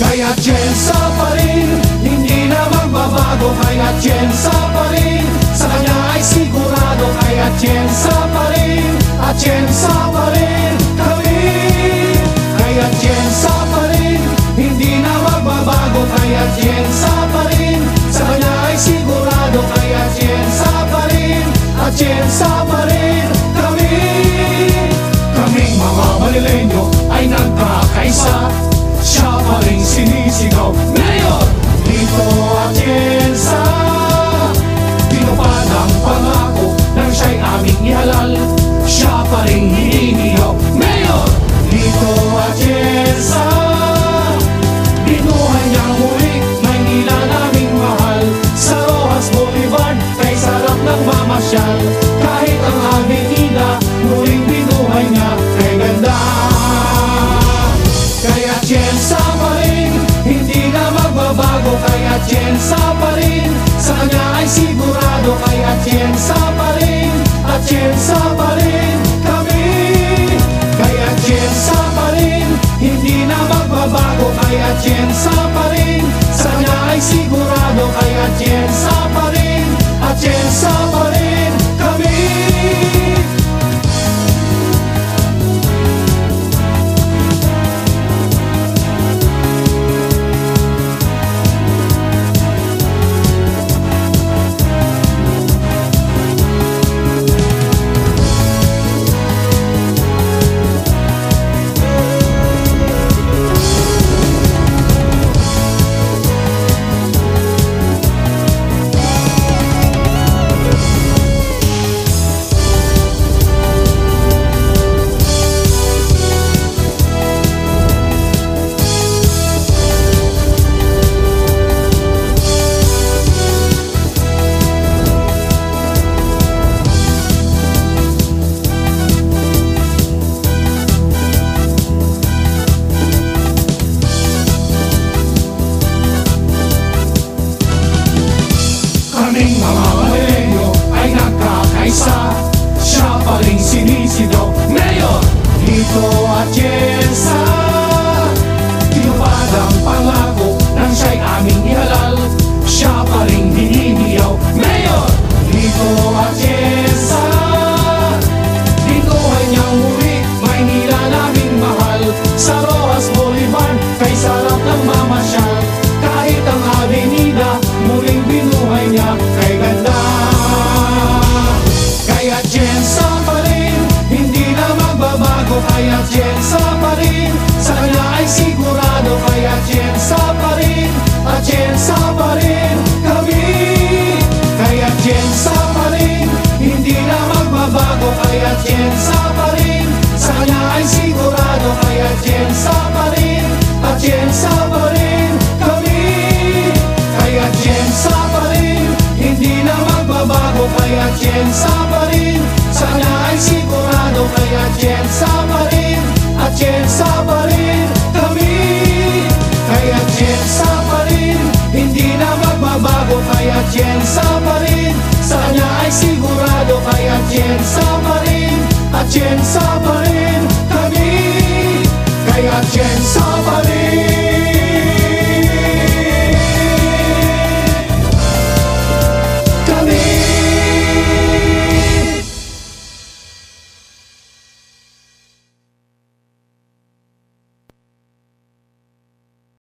Kaya Jensa pa rin, hindi na magbabago. Kaya Jensa pa rin, sa kanya ay sigurado. Kaya Jensa pa rin, at Jensa pa rin kami. Kaya Jensa pa rin, hindi na magbabago. Kaya Jensa pa rin, sa kanya ay sigurado. Kaya Jensa pa rin, at Jensa pa rin kami. Kaming mga Manileño ay nagkakaisa. Siya pa rin sinisigaw, Mayor Lito Atienza. Tinupad ang pangako nang siya'y aming ihalal. Siya pa rin hinihiyaw, Mayor Lito Atienza. Binuhay niyang muli, Maynila naming mahal. Sa Rojas Boulevard, kay sarap ng mamasyal. Kahit ang avenida, muling binuhay niya, kay ganda. Kaya Jensa pa rin, hindi na magbabago. Kaya Jensa pa rin, sa kanya ay sigurado. Kaya Jensa pa rin, at Jensa pa rin kami. Kaya Jensa pa rin, hindi na magbabago. Kaya Jensa pa rin, sa kanya ay sigurado. Kaya Jensa pa rin, at Jensa pa rin kami. Kaming mga Manileño ay nagkakaisa. Siya pa rin sinisigaw, Mayor Lito Atienza. Tinupad ang pangako nang siya'y aming ihalal. Siya pa rin hinihiyaw, Mayor Lito Atienza. Binuhay niyang muli, Maynila naming mahal. Sa Rojas Boulevard, kay sarap ng mamasyal. Kahit ang avenida, muling binuhay niya, kay ganda. Kaya Jensa pa rin, hindi na magbabago. Kaya Jensa pa rin, sa kanya ay sigurado. Kaya Jensa pa rin, at Jensa pa rin kami. Kaya Jensa pa rin, hindi na magbabago. Kaya Jensa pa rin, sa kanya ay sigurado. Kaya Jensa pa rin, at Jensa pa rin kami. Kaya Jensa pa rin, hindi na magbabago. Kaya Jensa pa rin, sa kanya ay sigurado. Kaya Jensa pa rin, at Jensa pa rin kami. Kaya Jensa pa rin, hindi na magbabago. Kaya Jensa pa rin, sa kanya ay sigurado. Kaya Jensa pa rin, at Jensa pa rin kami. Kaya Jensa pa rin.